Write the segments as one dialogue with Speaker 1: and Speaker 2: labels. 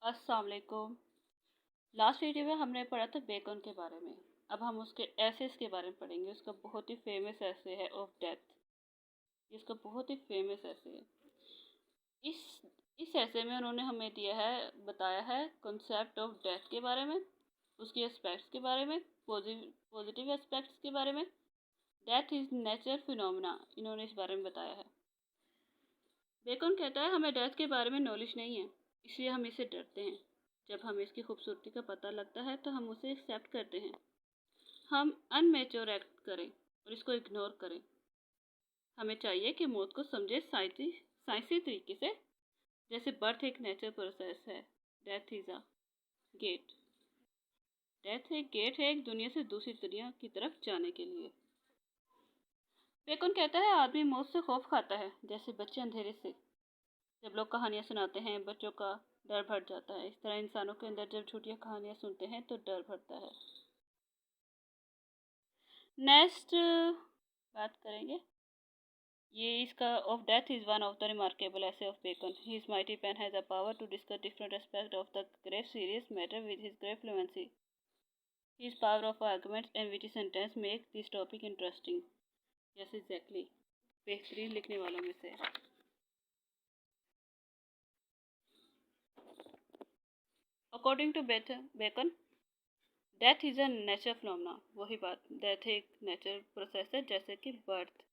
Speaker 1: अस्सलाम वालेकुम। Last video में हमने पढ़ा था बेकन के बारे में। अब हम उसके एसेस के बारे में पढ़ेंगे। उसका बहुत ही फेमस ऐसे है ऑफ डेथ। इसका बहुत ही फेमस ऐसे है। इस इस ऐसे में उन्होंने हमें दिया है, बताया है कॉन्सेप्ट ऑफ डेथ के बारे में, उसके एस्पेक्ट्स के बारे में, पॉजिटिव एस्पेक्ट्स के बारे में। डेथ इज नेचुरल फिनोमिना, इन्होंने इस बारे में बताया है। बेकन कहता है हमें डेथ के बारे में नॉलेज नहीं है, इसलिए हम इससे डरते हैं। जब हमें इसकी खूबसूरती का पता लगता है तो हम उसे एक्सेप्ट करते हैं। हम अनमेच्योर एक्ट करें और इसको इग्नोर करें। हमें चाहिए कि मौत को समझे साइंसी तरीके से, जैसे बर्थ एक नेचुरल प्रोसेस है, death is a gate. Death एक गेट है एक दुनिया से दूसरी दुनिया की तरफ जाने के लिए। बेकन कहता है आदमी मौत से खौफ खाता है जैसे बच्चे अंधेरे से। जब लोग कहानियाँ सुनाते हैं बच्चों का डर भर जाता है, इस तरह इंसानों के अंदर जब झूठियाँ कहानियाँ सुनते हैं तो डर भरता है। नेक्स्ट बात करेंगे, ये इसका of death is one of the remarkable essays of Bacon. His mighty pen has the power to discuss different aspect of the grave serious matter with his grave fluency. His power of arguments and witty sentence make this topic interesting. Yes exactly, बेहतरीन लिखने वालों में से। According to Bacon, death is a natural phenomena. वही बात, death एक natural process है जैसे कि बर्थ।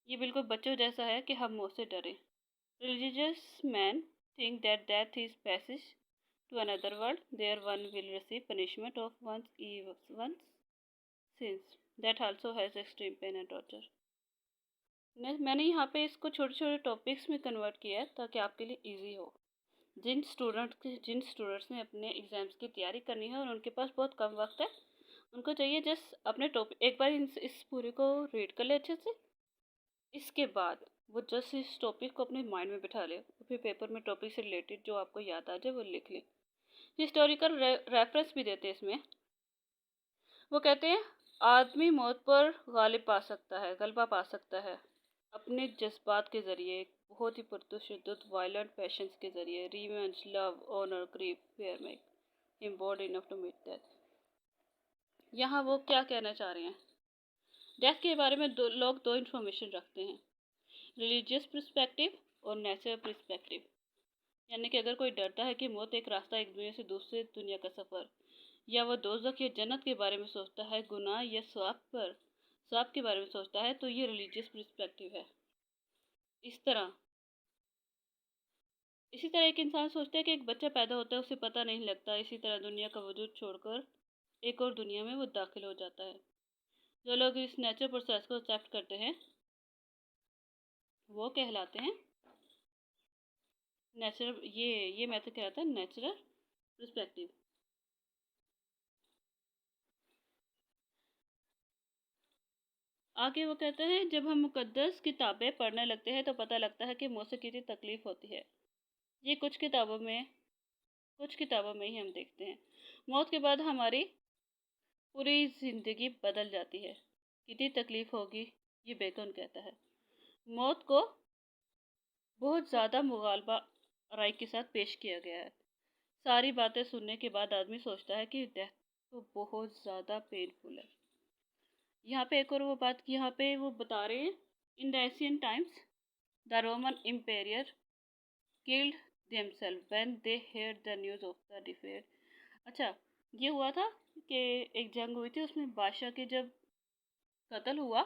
Speaker 1: ये बिल्कुल बच्चों जैसा है कि हम मौत से डरें। Religious men think that death is passage to another world. There one will receive punishment of one's sins. That also has extreme pain and torture. मैंने यहाँ पे इसको छोटे छोटे टॉपिक्स में कन्वर्ट किया है ताकि आपके लिए इजी हो। जिन स्टूडेंट्स ने अपने एग्जाम्स की तैयारी करनी है और उनके पास बहुत कम वक्त है, उनको चाहिए जस्ट अपने टॉपिक एक बार इस पूरे को रीड कर ले अच्छे से। इसके बाद वो जस्ट इस टॉपिक को अपने माइंड में बिठा ले, फिर पेपर में टॉपिक से रिलेटेड जो आपको याद आ जाए वो लिख ले। हिस्टोरिकल रेफरेंस भी देते हैं इसमें। वो कहते हैं आदमी मौत पर गलबा पा सकता है अपने जज्बात के जरिए, बहुत ही पुरतशद्दुद वायलेंट पैशंस के जरिए। Revenge, love, honour, grief, fear make him bold enough to meet death. यहाँ वो क्या कहना चाह रहे हैं, डेथ के बारे में लोग दो इन्फॉर्मेशन रखते हैं, रिलीजियस पर्सपेक्टिव और नेचुरल पर्सपेक्टिव। यानी कि अगर कोई डरता है कि मौत एक रास्ता एक दुनिया से दूसरे दुनिया का सफ़र, या वो दोज़ख या जन्नत के बारे में सोचता है, गुनाह या स्वाब के बारे में सोचता है, तो ये रिलीजियस पर्सपेक्टिव है। इसी तरह एक इंसान सोचता है कि एक बच्चा पैदा होता है, उसे पता नहीं लगता। इसी तरह दुनिया का वजूद छोड़कर एक और दुनिया में वो दाखिल हो जाता है। जो लोग इस नेचुरल प्रोसेस को एक्सेप्ट करते हैं वो कहलाते हैं नेचुरल, ये मेथड कहलाता है नेचुरल पर्सपेक्टिव। आगे वो कहते हैं जब हम मुकद्दस किताबें पढ़ने लगते हैं तो पता लगता है कि मौत से कितनी तकलीफ होती है। ये कुछ किताबों में ही हम देखते हैं। मौत के बाद हमारी पूरी ज़िंदगी बदल जाती है, कितनी तकलीफ होगी ये बेकन कहता है। मौत को बहुत ज़्यादा मुगालबा राय के साथ पेश किया गया है। सारी बातें सुनने के बाद आदमी सोचता है कि डेथ तो बहुत ज़्यादा पेनफुल है। यहाँ पे एक और वो बात यहाँ पे वो बता रहे हैं, in the Asian times the Roman empire killed themselves when they heard the news of the defeat. अच्छा, ये हुआ था कि एक जंग हुई थी, उसमें बादशाह के जब कत्ल हुआ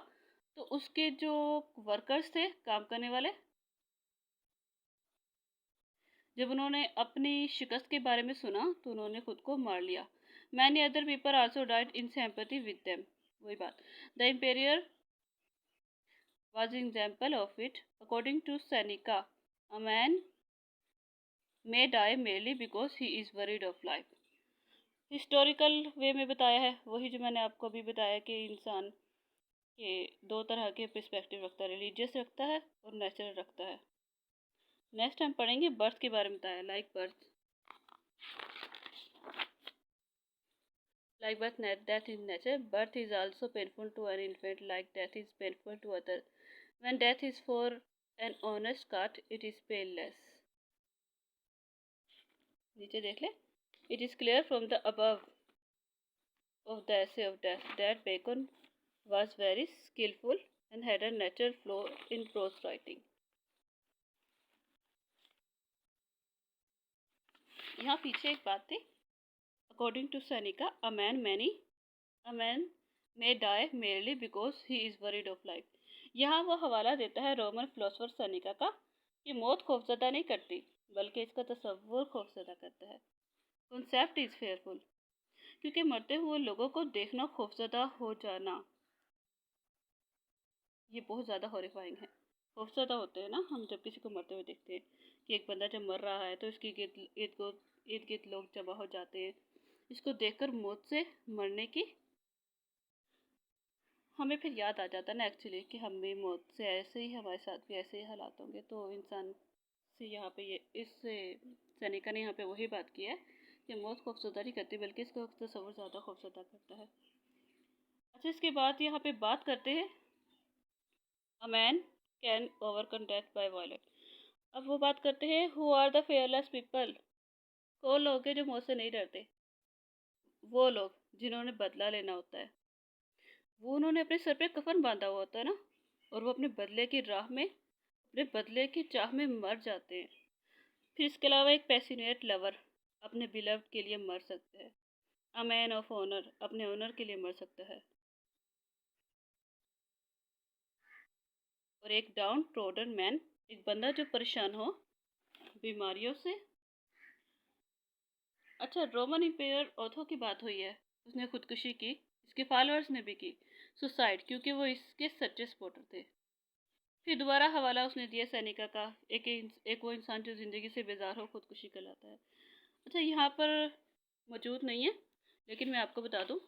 Speaker 1: तो उसके जो वर्कर्स थे, काम करने वाले, जब उन्होंने अपनी शिकस्त के बारे में सुना तो उन्होंने खुद को मार लिया। Many other people also died in sympathy with them. वही बात, the Imperial was an example of it. According to Seneca, a man may die merely because he is worried of life. Historical way में बताया है, वही जो मैंने आपको अभी बताया कि इंसान के दो तरह के पर्सपेक्टिव रखता है, रिलीजियस रखता है और नेचुरल रखता है। नेक्स्ट हम पढ़ेंगे बर्थ के बारे में बताया। Like birth, death is natural. Birth is also painful to an infant, like death is painful to others. When death is for an honest cat, it is painless. नीचे देख ले। It is clear from the above of the essay of death that Bacon was very skillful and had a natural flow in prose writing. यहाँ पीछे एक बात थी। According to Seneca, a man may die merely because he is worried of life. यहाँ वो हवाला देता है रोमन फिलोसोफर सेनेका का कि मौत खौफजदा नहीं करती बल्कि इसका तसव्वुर खौफजदा करता है। कॉन्सेप्ट इज फेयरफुल, क्योंकि मरते हुए लोगों को देखना खौफजदा हो जाना ये बहुत ज़्यादा हॉरिफाइंग है। खौफजदा होते हैं ना हम जब किसी को मरते हुए देखते हैं कि एक बंदा जब मर रहा है तो इसकी इर्द गिर्द लोग जमा हो जाते हैं। इसको देखकर मौत से मरने की हमें फिर याद आ जाता है ना एक्चुअली कि हम भी मौत से ऐसे ही हमारे साथ भी ऐसे ही हालात होंगे। तो इंसान से यहाँ पे ये इससे सेनेका ने यहाँ पे वही बात की है कि मौत खौफजदा नहीं करती बल्कि इसका तस्वुर ज़्यादा खौफजदा करता है। अच्छा, इसके बाद यहाँ पे बात करते हैं a man can overcome death by violence. अब वो बात करते हैं who are the fearless people. कौन लोग हैं जो मौत से नहीं डरते? वो लोग जिन्होंने बदला लेना होता है। वो उन्होंने अपने सर पे कफन बांधा हुआ होता है ना, और वो अपने बदले की राह में अपने बदले की चाह में मर जाते हैं। फिर इसके अलावा एक पैशनेट लवर अपने बिलव्ड के लिए मर सकते हैं। अ मैन ऑफ ऑनर अपने ऑनर के लिए मर सकता है। और एक डाउन ट्रोडन मैन एक बंदा जो परेशान हो बीमारियों से। अच्छा, रोमन इंपीरियर ऑथो की बात हुई है, उसने खुदकुशी की, इसके फॉलोअर्स ने भी की सुसाइड, क्योंकि वो इसके सच्चे सपोर्टर थे। फिर दोबारा हवाला उसने दिया सैनिका का, एक वो इंसान जो ज़िंदगी से बेजार हो खुदकुशी कर लाता है। अच्छा, यहाँ पर मौजूद नहीं है लेकिन मैं आपको बता दूँ,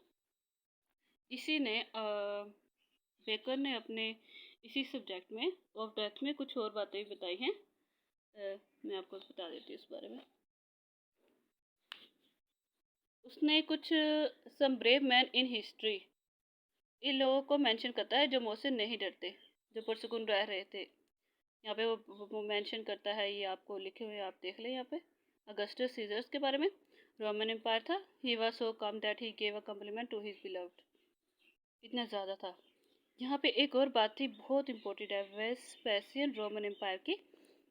Speaker 1: इसी ने बेकर ने अपने इसी सब्जेक्ट में ऑफ डेथ में कुछ और बातें भी बताई हैं। मैं आपको बता देती हूँ इस बारे में। उसने कुछ some brave man in history इन लोगों को मेंशन करता है जो मौत से नहीं डरते, जो पुरसुकून रह रहे थे। यहाँ पे वो मेंशन करता है, ये आपको लिखे हुए आप देख लें। यहाँ पे अगस्टस सीजर्स के बारे में, रोमन एम्पायर था, he was so come that he gave a compliment to his beloved. इतना ज़्यादा था। यहाँ पे एक और बात थी बहुत इंपॉर्टेंट है, वेस्पेसियन रोमन एम्पायर की।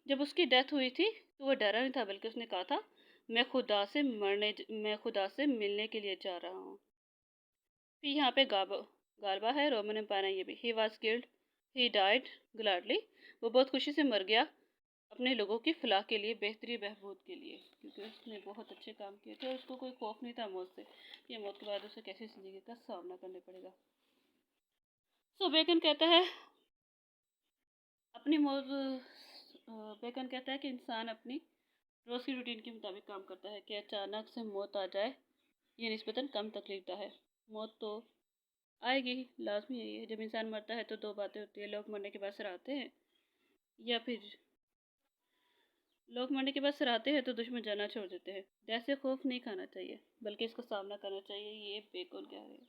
Speaker 1: जब उसकी डेथ हुई थी तो वो डरा नहीं था बल्कि उसने कहा था मैं खुदा से मिलने के लिए जा रहा हूँ। फिर यहाँ पे गालबा है रोमन एम्पायर ये भी, he was guild he died gladly. वो बहुत खुशी से मर गया अपने लोगों की फलाह के लिए, बेहतरी बहबूद के लिए, क्योंकि उसने बहुत अच्छे काम किए थे। उसको कोई खौफ नहीं था मौत से कि मौत के बाद उसे कैसी ज़िंदगी का सामना करना पड़ेगा। सो बेकन कहता है अपनी मौत बेकन कहता है कि इंसान अपनी रोज़ की रूटीन के मुताबिक काम करता है, कि अचानक से मौत आ जाए ये निस्बतन कम तकलीफ है। मौत तो आएगी ही, लाजमी यही है। जब इंसान मरता है तो दो बातें होती है, लोग मरने के बाद सराहते हैं या फिर लोग मरने के बाद सराहते हैं तो दुश्मन जाना छोड़ देते हैं। जैसे खौफ नहीं खाना चाहिए बल्कि इसका सामना करना चाहिए, ये बेकन कह रहे हैं।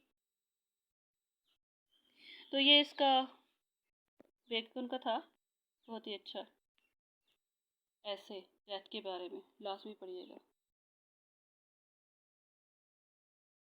Speaker 1: तो ये इसका बेकन का था बहुत ही अच्छा ऐसे डेथ के बारे में, लाजमी पढ़िएगा।